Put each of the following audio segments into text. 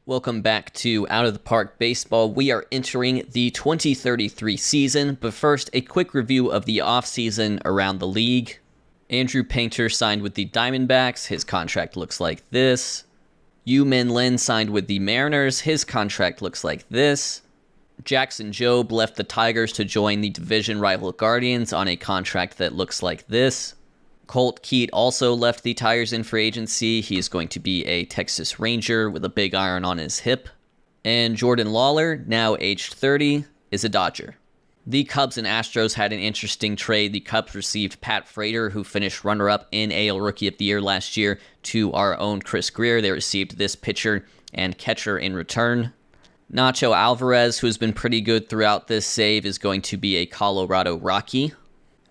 Welcome back to Out of the Park Baseball. We are entering the 2033 season, but first, a quick review of the offseason around the league. Andrew Painter signed with the Diamondbacks. His contract looks like this. Yu-Min Lin signed with the Mariners. His contract looks like this. Jackson Jobe left the Tigers to join the division rival Guardians on a contract that looks like this. Colt Keat also left the Tigers in free agency. He's going to be a Texas Ranger with a big iron on his hip. And Jordan Lawler, now aged 30, is a Dodger. The Cubs and Astros had an interesting trade. The Cubs received Pat Frater, who finished runner-up in AL Rookie of the Year last year, to our own Chris Greer. They received this pitcher and catcher in return. Nacho Alvarez, who's been pretty good throughout this save, is going to be a Colorado Rocky.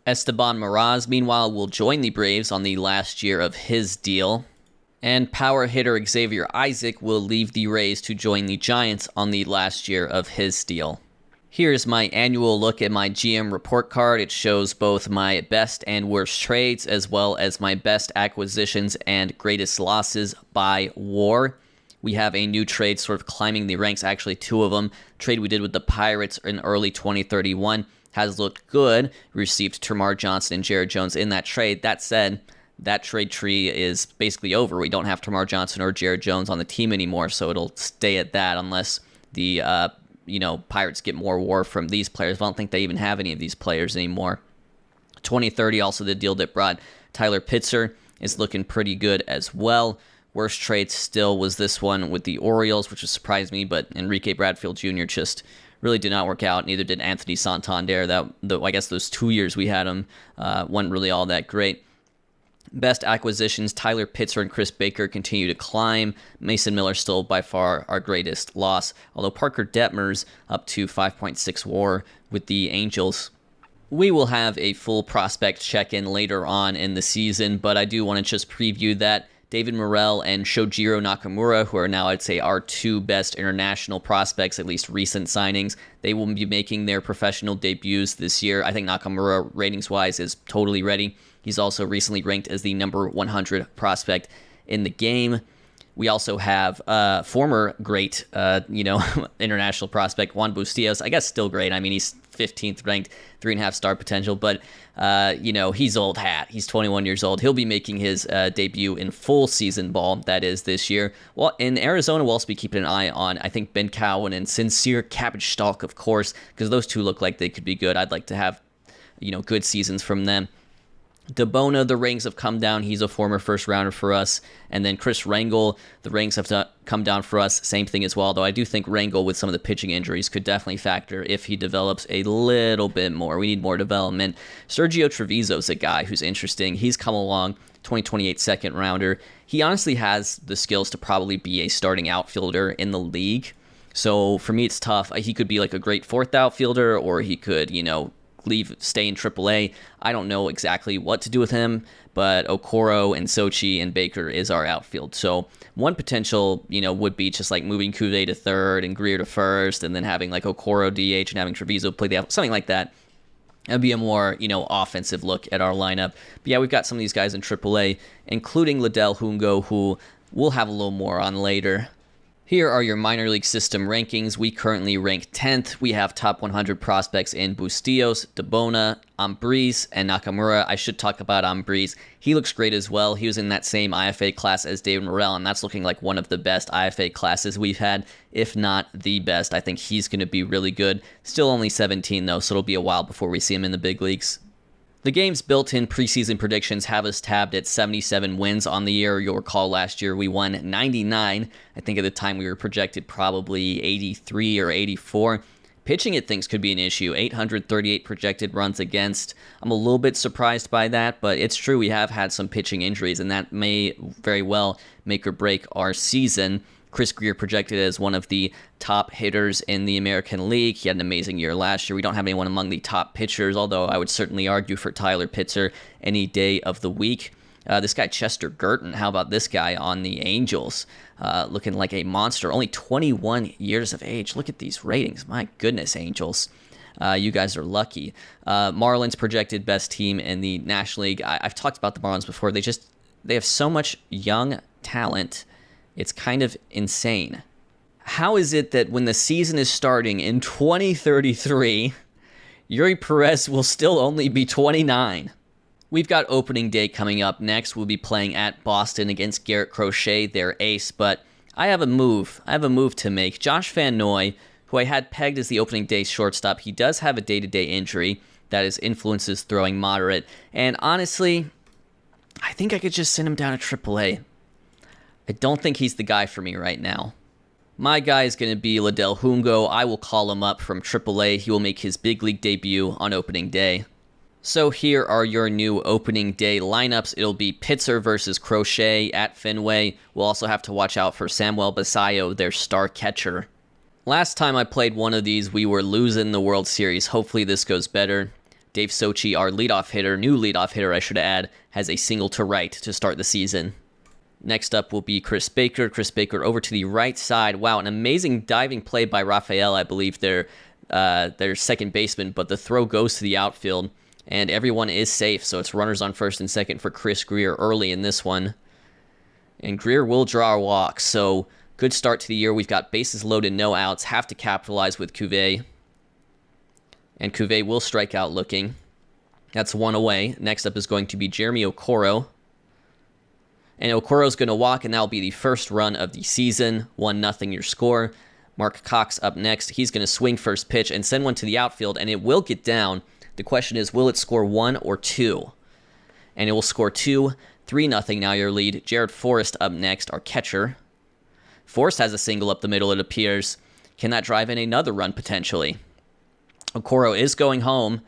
Esteban Miraz, meanwhile, will join the Braves on the last year of his deal. And power hitter Xavier Isaac will leave the Rays to join the Giants on the last year of his deal. Here's my annual look at my GM report card. It shows both my best and worst trades, as well as my best acquisitions and greatest losses by WAR. We have a new trade sort of climbing the ranks, actually two of them. Trade we did with the Pirates in early 2031 has looked good. We received Termarr Johnson and Jared Jones in that trade. That said, that trade tree is basically over. We don't have Termarr Johnson or Jared Jones on the team anymore, so it'll stay at that unless the Pirates get more WAR from these players. I don't think they even have any of these players anymore. 2030, also the deal that brought Tyler Pitzer, is looking pretty good as well. Worst trade still was this one with the Orioles, which has surprised me, but Enrique Bradfield Jr. just really did not work out. Neither did Anthony Santander. I guess those 2 years we had him weren't really all that great. Best acquisitions, Tyler Pitzer and Chris Baker continue to climb. Mason Miller still by far our greatest loss, although Parker Detmer's up to 5.6 WAR with the Angels. We will have a full prospect check-in later on in the season, but I do want to just preview that David Morrell and Shojiro Nakamura, who are now, I'd say, our two best international prospects, at least recent signings. They will be making their professional debuts this year. I think Nakamura, ratings-wise, is totally ready. He's also recently ranked as the number 100 prospect in the game. We also have former great, international prospect Juan Bustillos. I guess still great. I mean, he's 15th ranked, 3.5 star potential, but he's old hat. He's 21 years old. He'll be making his debut in full season ball, that is this year. Well, in Arizona, we'll also be keeping an eye on, I think, Ben Cowan and Sincere Cabbage Stalk, of course, because those two look like they could be good. I'd like to have, good seasons from them. DeBona, the ratings have come down. He's a former first rounder for us. And then Chris Rangel, the ratings have come down for us. Same thing as well, though I do think Rangel, with some of the pitching injuries, could definitely factor if he develops a little bit more. We need more development. Sergio Treviso's a guy who's interesting. He's come along, 2028 second rounder. He honestly has the skills to probably be a starting outfielder in the league. So for me, it's tough. He could be like a great fourth outfielder, or he could, stay in AAA. I don't know exactly what to do with him, but Okoro and Sochi and Baker is our outfield. So one potential, would be just like moving Cuvée to third and Greer to first, and then having like Okoro DH and having Treviso play the outfield, something like that. That'd be a more, offensive look at our lineup. But yeah, we've got some of these guys in AAA, including Liddell Hungo, who we'll have a little more on later. Here are your minor league system rankings. We currently rank 10th. We have top 100 prospects in Bustillos, DeBona, Ambriz, and Nakamura. I should talk about Ambriz. He looks great as well. He was in that same IFA class as David Morrell, and that's looking like one of the best IFA classes we've had, if not the best. I think he's going to be really good. Still only 17, though, so it'll be a while before we see him in the big leagues. The game's built-in preseason predictions have us tabbed at 77 wins on the year. You'll recall last year we won 99. I think at the time we were projected probably 83 or 84. Pitching at things could be an issue. 838 projected runs against. I'm a little bit surprised by that, but it's true we have had some pitching injuries, and that may very well make or break our season. Chris Greer projected as one of the top hitters in the American League. He had an amazing year last year. We don't have anyone among the top pitchers, although I would certainly argue for Tyler Pitzer any day of the week. This guy, Chester Girton, how about this guy on the Angels? Looking like a monster. Only 21 years of age. Look at these ratings. My goodness, Angels. You guys are lucky. Marlins projected best team in the National League. I've talked about the Marlins before. They have so much young talent. It's kind of insane. How is it that when the season is starting in 2033, Yuri Perez will still only be 29? We've got opening day coming up next. We'll be playing at Boston against Garrett Crochet, their ace, but I have a move. To make. Josh Van Noy, who I had pegged as the opening day shortstop, he does have a day-to-day injury that his influence is throwing moderate, and honestly, I think I could just send him down to AAA. I don't think he's the guy for me right now. My guy is going to be Liddell Hungo. I will call him up from AAA. He will make his big league debut on opening day. So here are your new opening day lineups. It'll be Pitzer versus Crochet at Fenway. We'll also have to watch out for Samuel Basayo, their star catcher. Last time I played one of these, we were losing the World Series. Hopefully this goes better. Dave Sochi, our leadoff hitter, new leadoff hitter I should add, has a single to right to start the season. Next up will be Chris Baker. Chris Baker over to the right side. Wow, an amazing diving play by Rafael, I believe, their second baseman, but the throw goes to the outfield, and everyone is safe, so it's runners on first and second for Chris Greer early in this one. And Greer will draw a walk, so good start to the year. We've got bases loaded, no outs, have to capitalize with Cuvée. And Cuvée will strike out looking. That's one away. Next up is going to be Jeremy Okoro. And Okoro's going to walk, and that'll be the first run of the season. 1-0 your score. Mark Cox up next. He's going to swing first pitch and send one to the outfield, and it will get down. The question is, will it score 1 or 2? And it will score 2. 3-0 now your lead. Jared Forrest up next, our catcher. Forrest has a single up the middle, it appears. Can that drive in another run, potentially? Okoro is going home,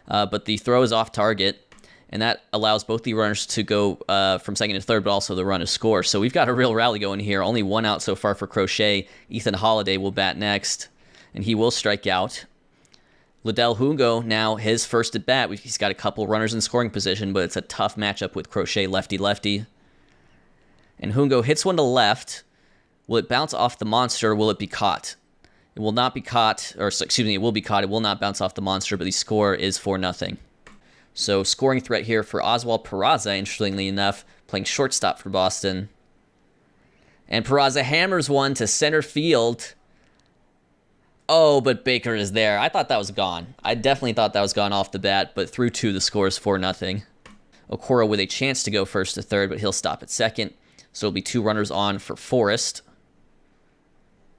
but the throw is off target. And that allows both the runners to go from second to third, but also the run to score. So we've got a real rally going here. Only one out so far for Crochet. Ethan Holiday will bat next, and he will strike out. Liddell Hungo, now his first at bat. He's got a couple runners in scoring position, but it's a tough matchup with Crochet lefty-lefty. And Hungo hits one to left. Will it bounce off the monster? Will it be caught? It will not be caught, or excuse me, it will be caught. It will not bounce off the monster, but the score is 4-0. So scoring threat here for Oswald Peraza, interestingly enough, playing shortstop for Boston. And Peraza hammers one to center field. Oh, but Baker is there. I thought that was gone. I definitely thought that was gone off the bat, but through two, the score is 4-0. Okoro with a chance to go first to third, but he'll stop at second. So it'll be 2 runners on for Forrest,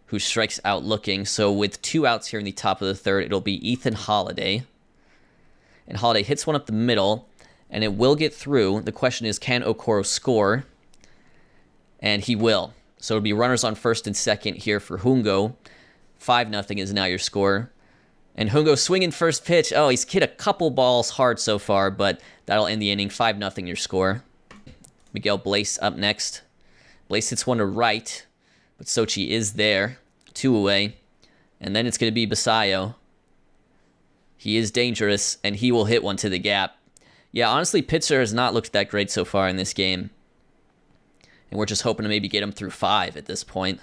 who strikes out looking. So with 2 outs here in the top of the third, it'll be Ethan Holiday. And Holiday hits one up the middle, and it will get through. The question is, can Okoro score? And he will. So it'll be runners on first and second here for Hungo. 5-0 is now your score. And Hungo swinging first pitch. Oh, he's hit a couple balls hard so far, but that'll end the inning. 5-0 your score. Miguel Blaze up next. Blaze hits one to right, but Sochi is there. 2 away. And then it's going to be Basayo. He is dangerous, and he will hit one to the gap. Yeah, honestly, Pitzer has not looked that great so far in this game. And we're just hoping to maybe get him through 5 at this point.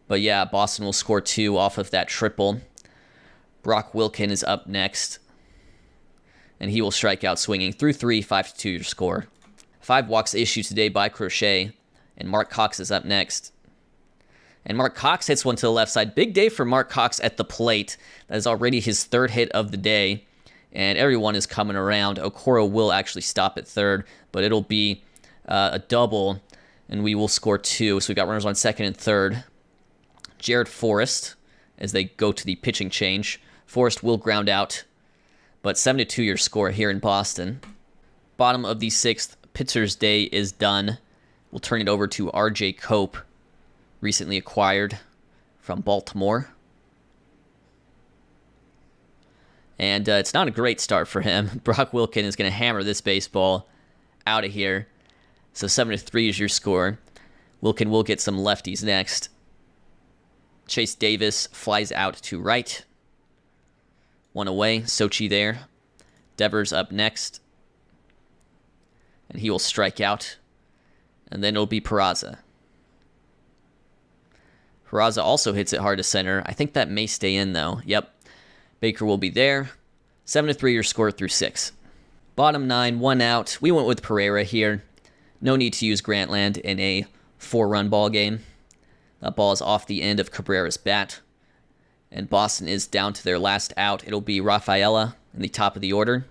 But yeah, Boston will score 2 off of that triple. Brock Wilken is up next. And he will strike out swinging through 3, 5-2 your score. 5 walks issued today by Crochet. And Mark Cox is up next. And Mark Cox hits one to the left side. Big day for Mark Cox at the plate. That is already his 3rd hit of the day. And everyone is coming around. Okoro will actually stop at third, but it'll be a double, and we will score 2. So we've got runners on second and third. Jared Forrest, as they go to the pitching change. Forrest will ground out, but 7-2 your score here in Boston. Bottom of the 6th, Pitzer's day is done. We'll turn it over to R.J. Cope, recently acquired from Baltimore. And it's not a great start for him. Brock Wilken is going to hammer this baseball out of here. So 7-3 is your score. Wilken will get some lefties next. Chase Davis flies out to right. 1 away. Sochi there. Devers up next. And he will strike out. And then it'll be Peraza. Peraza also hits it hard to center. I think that may stay in, though. Yep. Baker will be there. 7-3 your score through 6. Bottom 9, 1 out. We went with Pereira here. No need to use Grantland in a 4-run ball game. That ball is off the end of Cabrera's bat. And Boston is down to their last out. It'll be Rafaela in the top of the order.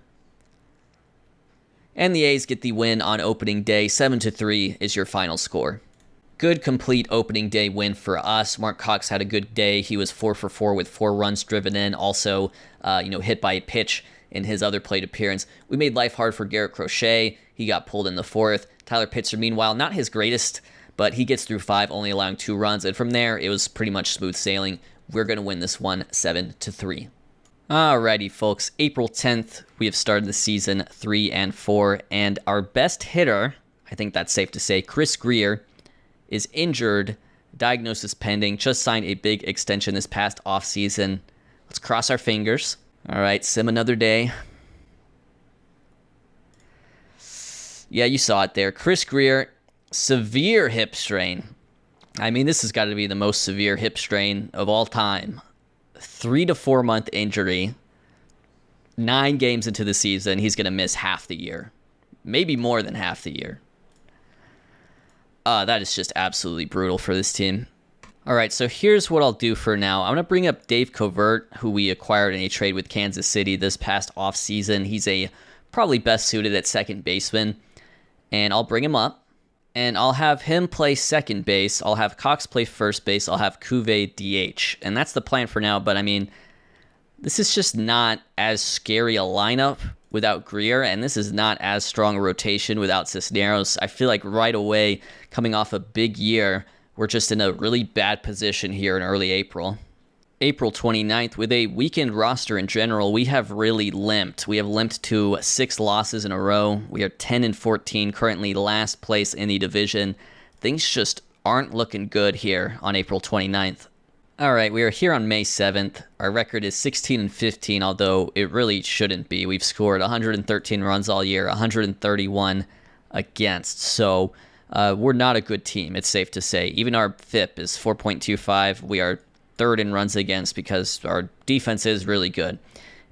And the A's get the win on opening day. 7-3 is your final score. Good, complete opening day win for us. Mark Cox had a good day. He was 4 for 4 with 4 runs driven in. Also, hit by a pitch in his other plate appearance. We made life hard for Garrett Crochet. He got pulled in the 4th. Tyler Pitzer, meanwhile, not his greatest, but he gets through 5, only allowing 2 runs. And from there, it was pretty much smooth sailing. We're going to win this one 7-3. Alrighty, folks. April 10th, we have started the season 3-4, and our best hitter, I think that's safe to say, Chris Greer, is injured, diagnosis pending, just signed a big extension this past offseason. Let's cross our fingers. All right, sim another day. Yeah, you saw it there. Chris Greer, severe hip strain. I mean, this has got to be the most severe hip strain of all time. 3 to 4 month injury. 9 games into the season, he's going to miss half the year. Maybe more than half the year. That is just absolutely brutal for this team. All right, so here's what I'll do for now. I'm going to bring up Dave Covert, who we acquired in a trade with Kansas City this past offseason. He's probably best suited at second baseman. And I'll bring him up, and I'll have him play second base. I'll have Cox play first base. I'll have Cuvée DH. And that's the plan for now, but I mean, this is just not as scary a lineup without Greer, and this is not as strong a rotation without Cisneros. I feel like right away, coming off a big year, we're just in a really bad position here in early April. April 29th, with a weakened roster in general, we have really limped. We have limped to 6 losses in a row. We are 10-14, currently last place in the division. Things just aren't looking good here on April 29th. All right, we are here on May 7th. Our record is 16-15, although it really shouldn't be. We've scored 113 runs all year, 131 against. So we're not a good team, it's safe to say. Even our FIP is 4.25. We are 3rd in runs against because our defense is really good.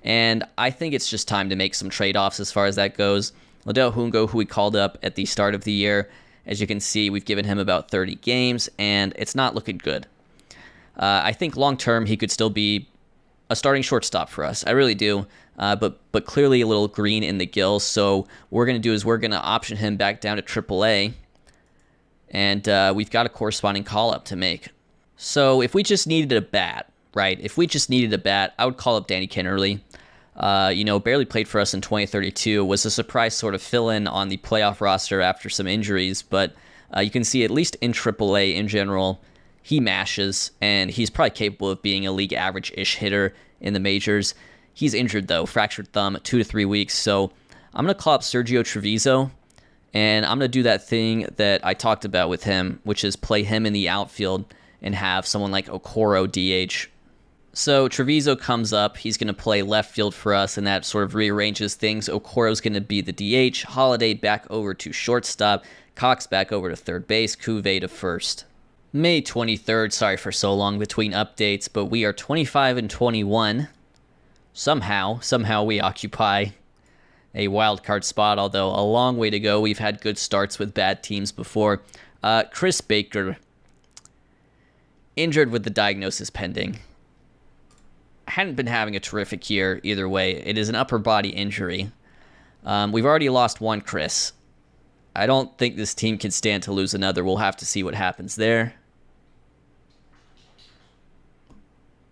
And I think it's just time to make some trade-offs as far as that goes. Liddell Hungo, who we called up at the start of the year, as you can see, we've given him about 30 games, and it's not looking good. I think long-term he could still be a starting shortstop for us. I really do, but clearly a little green in the gills. So what we're going to do is we're going to option him back down to AAA, and we've got a corresponding call-up to make. So if we just needed a bat, right? If we just needed a bat, I would call up Danny Kennerly. Barely played for us in 2032, was a surprise sort of fill-in on the playoff roster after some injuries, but you can see at least in AAA in general, he mashes, and he's probably capable of being a league average-ish hitter in the majors. He's injured, though, fractured thumb, 2 to 3 weeks, so I'm going to call up Sergio Treviso, and I'm going to do that thing that I talked about with him, which is play him in the outfield and have someone like Okoro DH. So Treviso comes up, he's going to play left field for us, and that sort of rearranges things. Okoro's going to be the DH, Holiday back over to shortstop, Cox back over to third base, Cuvée to first. May 23rd, sorry for so long between updates, but we are 25-21. Somehow we occupy a wild card spot, although a long way to go. We've had good starts with bad teams before. Chris Baker, injured with the diagnosis pending. Hadn't been having a terrific year either way. It is an upper body injury. We've already lost one Chris. I don't think this team can stand to lose another. We'll have to see what happens there.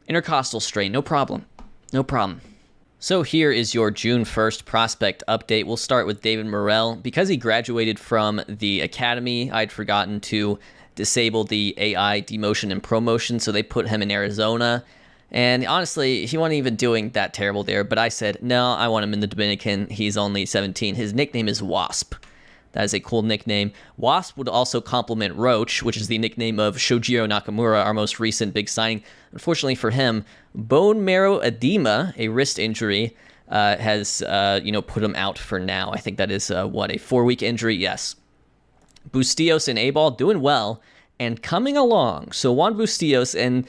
Intercostal strain, no problem. No problem. So here is your June 1st prospect update. We'll start with David Morrell. Because he graduated from the academy, I'd forgotten to disable the AI demotion and promotion, so they put him in Arizona. And honestly, he wasn't even doing that terrible there, but I said, no, I want him in the Dominican. He's only 17. His nickname is Wasp. That is a cool nickname. Wasp would also complement Roach, which is the nickname of Shojiro Nakamura, our most recent big signing. Unfortunately for him, bone marrow edema, a wrist injury, has put him out for now. I think that is, a 4-week injury? Yes. Bustillos and A-Ball doing well. and coming along. So Juan Bustillos, and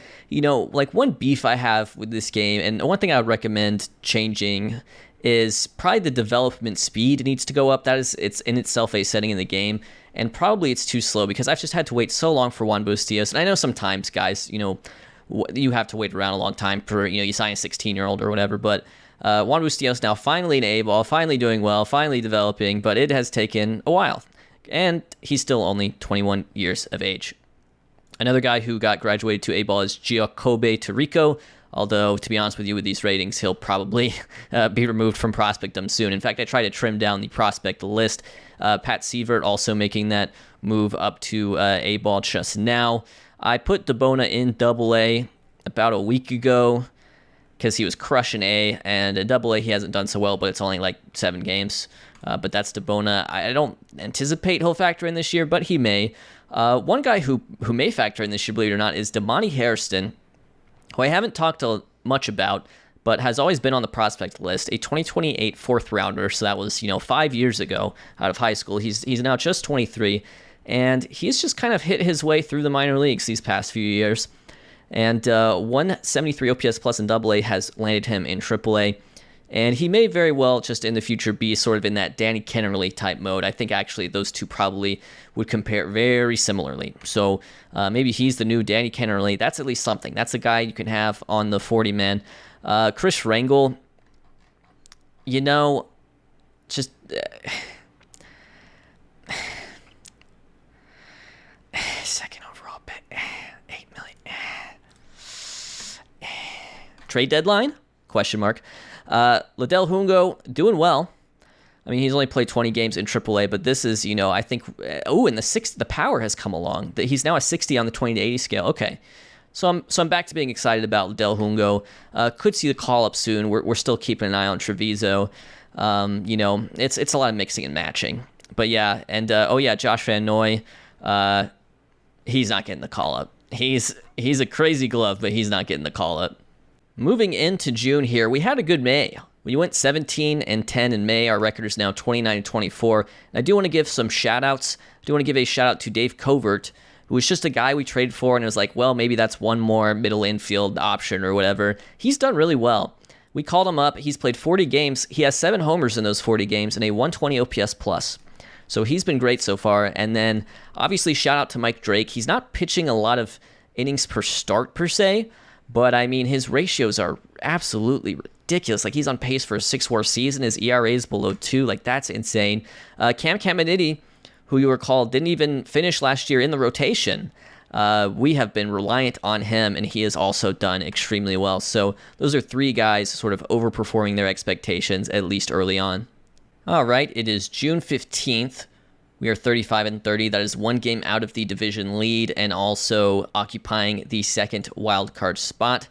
like one beef I have with this game, and one thing I would recommend changing is probably the development speed needs to go up. It's in itself a setting in the game, and probably it's too slow because I've just had to wait so long for Juan Bustillos. And I know sometimes, guys, you have to wait around a long time for, you sign a 16-year-old or whatever, but Juan Bustillos now finally in A-ball, finally doing well, finally developing, but it has taken a while. And he's still only 21 years of age. Another guy who got graduated to A-ball is Giacobbe Tirico, although, to be honest with you, with these ratings, he'll probably be removed from Prospectum soon. In fact, I tried to trim down the prospect list. Pat Sievert also making that move up to A-ball just now. I put DeBona in AA about a week ago because he was crushing A, and in AA he hasn't done so well, but it's only like 7 games. But that's DeBona. I don't anticipate he'll factor in this year, but he may. One guy who may factor in this year, believe it or not, is Damani Hairston, who I haven't talked much about, but has always been on the prospect list. A 2028 fourth rounder, so that was 5 years ago out of high school. He's now just 23, and he's just kind of hit his way through the minor leagues these past few years. And 173 OPS plus in AA has landed him in AAA. And he may very well just in the future be sort of in that Danny Kennerly type mode. I think actually those two probably would compare very similarly. So maybe he's the new Danny Kennerly. That's at least something. That's a guy you can have on the 40-man. Chris Rangel, just... second overall pick, 8 million. Trade deadline? Question mark. Liddell Hungo doing well. I mean, he's only played 20 games in AAA, but this is, I think, and the power has come along. He's now a 60 on the 20 to 80 scale. Okay. So I'm back to being excited about Liddell Hungo. Could see the call up soon. We're still keeping an eye on Treviso. It's a lot of mixing and matching. But yeah, and Josh Van Noy, he's not getting the call up. He's a crazy glove, but he's not getting the call up. Moving into June here, we had a good May. We went 17-10 in May. Our record is now 29-24. And I do want to give some shout-outs. I do want to give a shout-out to Dave Covert, who was just a guy we traded for, and it was like, well, maybe that's one more middle infield option or whatever. He's done really well. We called him up. He's played 40 games. He has 7 homers in those 40 games and a 120 OPS plus. So he's been great so far. And then, obviously, shout-out to Mike Drake. He's not pitching a lot of innings per start, per se, but, I mean, his ratios are absolutely ridiculous. Like, he's on pace for a 6-WAR season. His ERA is below 2. Like, that's insane. Cam Caminiti, who you recall didn't even finish last year in the rotation. We have been reliant on him, and he has also done extremely well. So those are 3 guys sort of overperforming their expectations, at least early on. All right, it is June 15th. We are 35-30. That is 1 game out of the division lead and also occupying the second wildcard spot.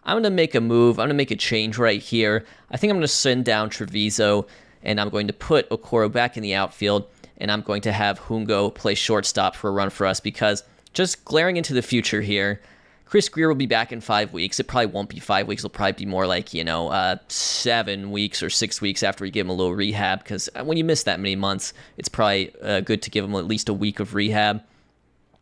I'm going to make a move. I'm going to make a change right here. I think I'm going to send down Treviso, and I'm going to put Okoro back in the outfield, and I'm going to have Hungo play shortstop for a run for us because just glaring into the future here, Chris Greer will be back in 5 weeks. It probably won't be 5 weeks. It'll probably be more like, 7 weeks or 6 weeks after we give him a little rehab because when you miss that many months, it's probably good to give him at least a week of rehab.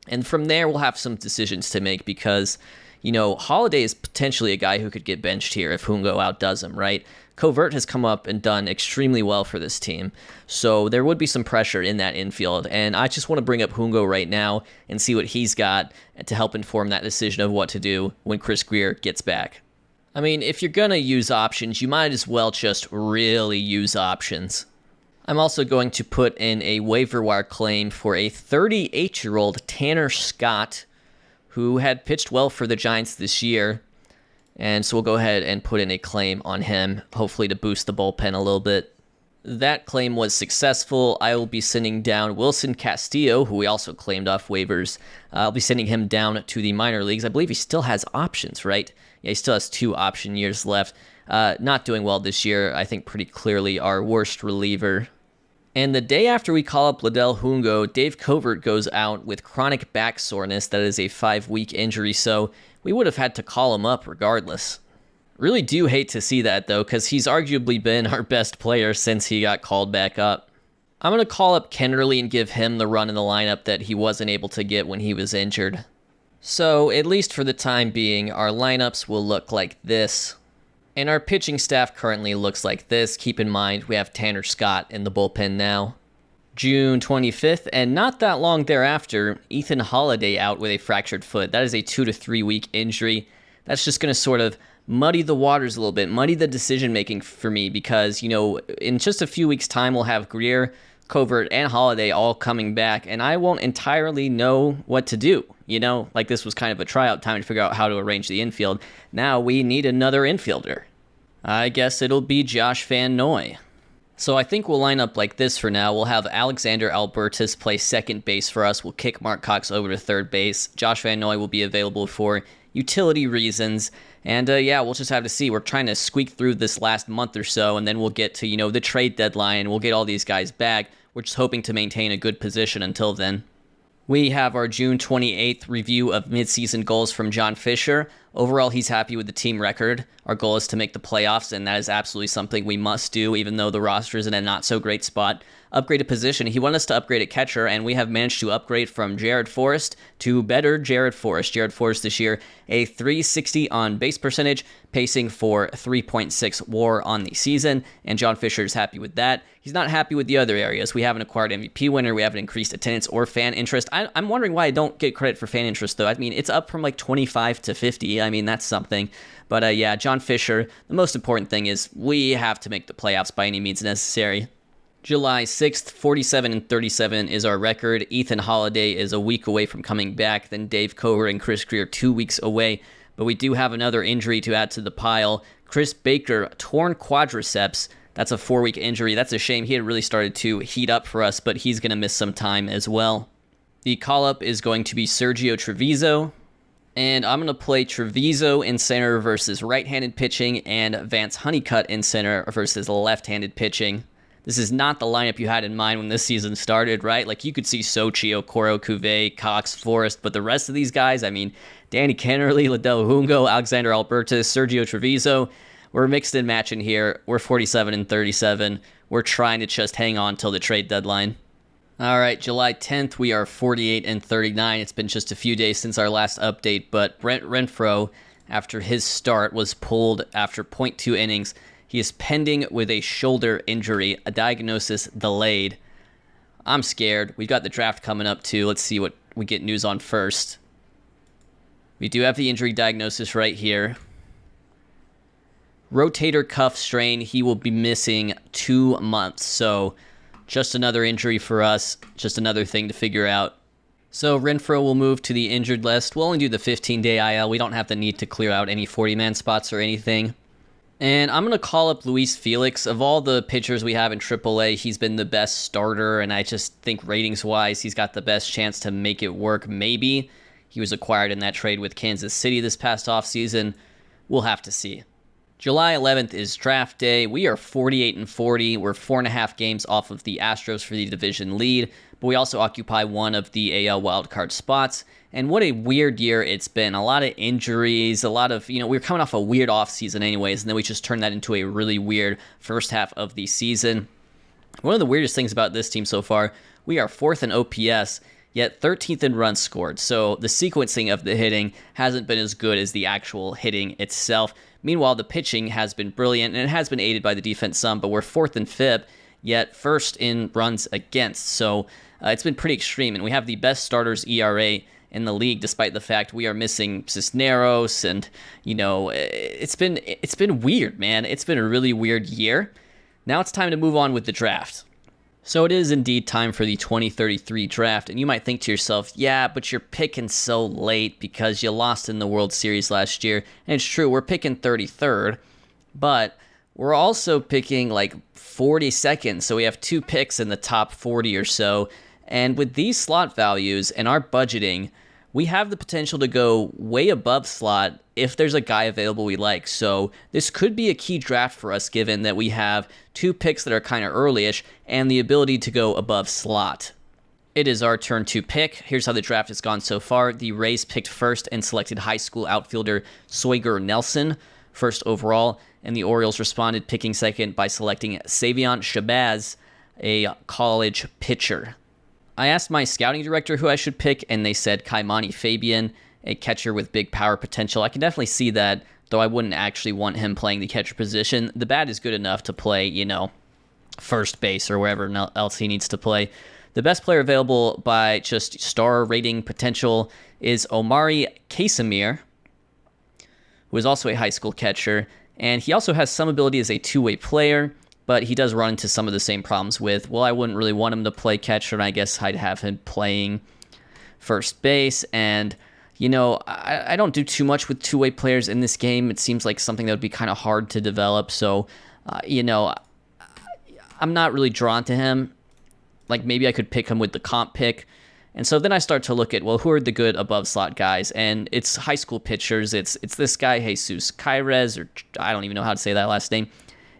And from there, we'll have some decisions to make because, Holiday is potentially a guy who could get benched here if Hungo outdoes him, right? Covert has come up and done extremely well for this team, so there would be some pressure in that infield, and I just want to bring up Hungo right now and see what he's got to help inform that decision of what to do when Chris Greer gets back. I mean, if you're going to use options, you might as well just really use options. I'm also going to put in a waiver wire claim for a 38-year-old Tanner Scott, who had pitched well for the Giants this year. And so we'll go ahead and put in a claim on him, hopefully to boost the bullpen a little bit. That claim was successful. I will be sending down Wilson Castillo, who we also claimed off waivers. I'll be sending him down to the minor leagues. I believe he still has options, right? Yeah, he still has 2 option years left. Not doing well this year. I think pretty clearly our worst reliever. And the day after we call up Liddell Hungo, Dave Covert goes out with chronic back soreness. That is a 5-week injury, so we would have had to call him up regardless. Really do hate to see that, though, because he's arguably been our best player since he got called back up. I'm going to call up Kennerly and give him the run in the lineup that he wasn't able to get when he was injured. So, at least for the time being, our lineups will look like this. And our pitching staff currently looks like this. Keep in mind, we have Tanner Scott in the bullpen now. June 25th, and not that long thereafter, Ethan Holiday out with a fractured foot. That is a 2 to 3 week injury. That's just going to sort of muddy the waters a little bit, muddy the decision-making for me because, in just a few weeks' time, we'll have Greer, Covert, and Holiday all coming back, and I won't entirely know what to do. Like this was kind of a tryout time to figure out how to arrange the infield. Now we need another infielder. I guess it'll be Josh Van Noy. So I think we'll line up like this for now. We'll have Alexander Albertus play second base for us. We'll kick Mark Cox over to third base. Josh Van Noy will be available for utility reasons. And we'll just have to see. We're trying to squeak through this last month or so, and then we'll get to, the trade deadline. We'll get all these guys back. We're just hoping to maintain a good position until then. We have our June 28th review of midseason goals from John Fisher. Overall, he's happy with the team record. Our goal is to make the playoffs, and that is absolutely something we must do, even though the roster is in a not-so-great spot. Upgrade a position. He wanted us to upgrade a catcher, and we have managed to upgrade from Jared Forrest to better Jared Forrest. Jared Forrest this year, a 360 on base percentage, pacing for 3.6 WAR on the season, and John Fisher is happy with that. He's not happy with the other areas. We haven't acquired MVP winner, we haven't increased attendance or fan interest. I'm wondering why I don't get credit for fan interest, though. I mean, it's up from like 25 to 50. I mean, that's something. But John Fisher, the most important thing is we have to make the playoffs by any means necessary. July 6th, 47 and 37 is our record. Ethan Holiday is a week away from coming back. Then Dave Cover and Chris Greer 2 weeks away. But we do have another injury to add to the pile. Chris Baker, torn quadriceps. That's a 4-week injury. That's a shame. He had really started to heat up for us, but he's going to miss some time as well. The call-up is going to be Sergio Treviso. And I'm going to play Treviso in center versus right-handed pitching and Vance Honeycutt in center versus left-handed pitching. This is not the lineup you had in mind when this season started, right? Like, you could see Sochi, Okoro, Cuvée, Cox, Forrest, but the rest of these guys, I mean, Danny Kennerly, Liddell Hungo, Alexander Albertus, Sergio Treviso, we're mixed and matching here. We're 47 and 37. We're trying to just hang on till the trade deadline. All right, July 10th, we are 48 and 39. It's been just a few days since our last update, but Brent Renfroe, after his start, was pulled after 0.2 innings. He is pending with a shoulder injury, a diagnosis delayed. I'm scared. We've got the draft coming up, too. Let's see what we get news on first. We do have the injury diagnosis right here. Rotator cuff strain. He will be missing 2 months. So just another injury for us. Just another thing to figure out. So Renfroe will move to the injured list. We'll only do the 15-day IL. We don't have the need to clear out any 40-man spots or anything. And I'm going to call up Luis Felix. Of all the pitchers we have in AAA, he's been the best starter, and I just think ratings-wise, he's got the best chance to make it work, maybe. He was acquired in that trade with Kansas City this past offseason. We'll have to see. July 11th is draft day. We are 48 and 40. We're 4.5 games off of the Astros for the division lead, but we also occupy one of the AL wildcard spots. And what a weird year it's been. A lot of injuries, a lot of, we were coming off a weird offseason anyways, and then we just turned that into a really weird first half of the season. One of the weirdest things about this team so far, we are 4th in OPS, yet 13th in runs scored. So the sequencing of the hitting hasn't been as good as the actual hitting itself. Meanwhile, the pitching has been brilliant, and it has been aided by the defense some, but we're 4th in FIP, yet 1st in runs against. So it's been pretty extreme, and we have the best starters ERA in the league, despite the fact we are missing Cisneros, and it's been weird, man. It's been a really weird year. Now it's time to move on with the draft. So it is indeed time for the 2033 draft, and you might think to yourself, yeah, but you're picking so late because you lost in the World Series last year. And it's true, we're picking 33rd, but we're also picking like 42nd, so we have 2 picks in the top 40 or so. And with these slot values and our budgeting, we have the potential to go way above slot if there's a guy available we like. So this could be a key draft for us, given that we have 2 picks that are kind of early-ish and the ability to go above slot. It is our turn to pick. Here's how the draft has gone so far. The Rays picked first and selected high school outfielder Soiger Nelson first overall, and the Orioles responded picking second by selecting Savion Shabazz. a college pitcher. I asked my scouting director who I should pick, and they said Kaimani Fabian, a catcher with big power potential. I can definitely see that, though I wouldn't actually want him playing the catcher position. The bat is good enough to play, first base or wherever else he needs to play. The best player available by just star rating potential is Omari Casimir, who is also a high school catcher, and he also has some ability as a two-way player, but he does run into some of the same problems with, I wouldn't really want him to play catcher, and I guess I'd have him playing first base. And, I don't do too much with two-way players in this game. It seems like something that would be kind of hard to develop. So, I'm not really drawn to him. Like, maybe I could pick him with the comp pick. And so then I start to look at, who are the good above slot guys? And it's high school pitchers. It's this guy, Jesus Cairez, or I don't even know how to say that last name.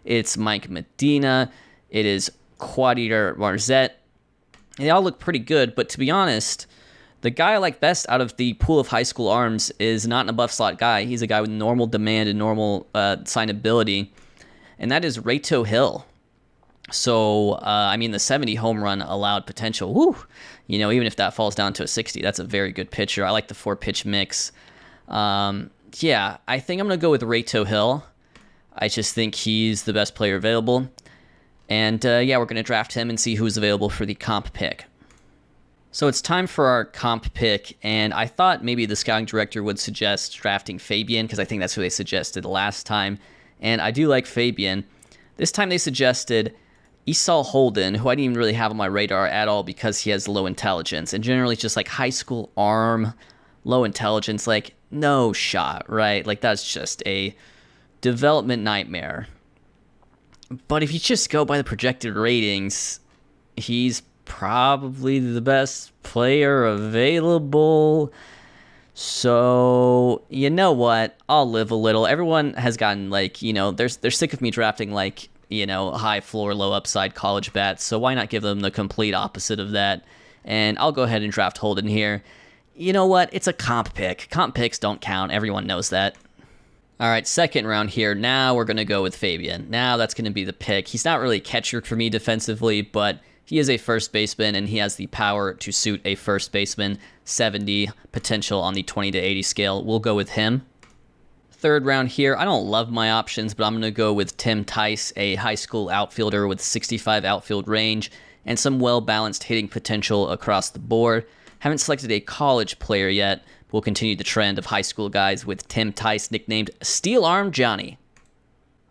It's Mike Medina. It is Quadir Marzette. They all look pretty good, but to be honest, the guy I like best out of the pool of high school arms is not an above slot guy. He's a guy with normal demand and normal signability, and that is Rayto Hill. So, the 70 home run allowed potential, even if that falls down to a 60, that's a very good pitcher. I like the 4-pitch mix. I think I'm going to go with Rayto Hill. I just think he's the best player available. And, we're going to draft him and see who's available for the comp pick. So it's time for our comp pick, and I thought maybe the scouting director would suggest drafting Fabian, because I think that's who they suggested last time. And I do like Fabian. This time they suggested Esau Holden, who I didn't even really have on my radar at all because he has low intelligence. And generally just like high school arm, low intelligence, like no shot, right? Like that's just a development nightmare. But if you just go by the projected ratings, he's probably the best player available. So, you know what? I'll live a little. Everyone has gotten they're sick of me drafting high floor, low upside college bats. So why not give them the complete opposite of that? And I'll go ahead and draft Holden here. You know what? It's a comp pick. Comp picks don't count. Everyone knows that. All right, second round here. Now we're going to go with Fabian. Now that's going to be the pick. He's not really a catcher for me defensively, but he is a first baseman, and he has the power to suit a first baseman. 70 potential on the 20 to 80 scale. We'll go with him. Third round here. I don't love my options, but I'm going to go with Tim Tice, a high school outfielder with 65 outfield range and some well-balanced hitting potential across the board. Haven't selected a college player yet. We'll continue the trend of high school guys with Tim Tice, nicknamed Steel Arm Johnny.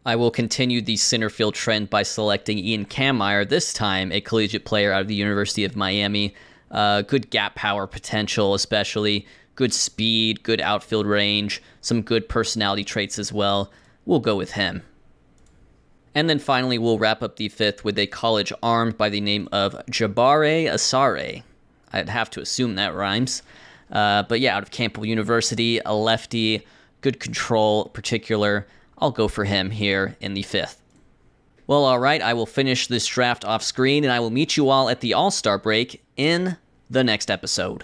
I will continue the center field trend by selecting Ian Kammeyer, this time a collegiate player out of the University of Miami. Good gap power potential, especially. Good speed, good outfield range, some good personality traits as well. We'll go with him. And then finally, we'll wrap up the fifth with a college arm by the name of Jabare Asare. I'd have to assume that rhymes. But yeah, out of Campbell University, a lefty, good control, particular. I'll go for him here in the fifth. Well, all right, I will finish this draft off screen, and I will meet you all at the All-Star break in the next episode.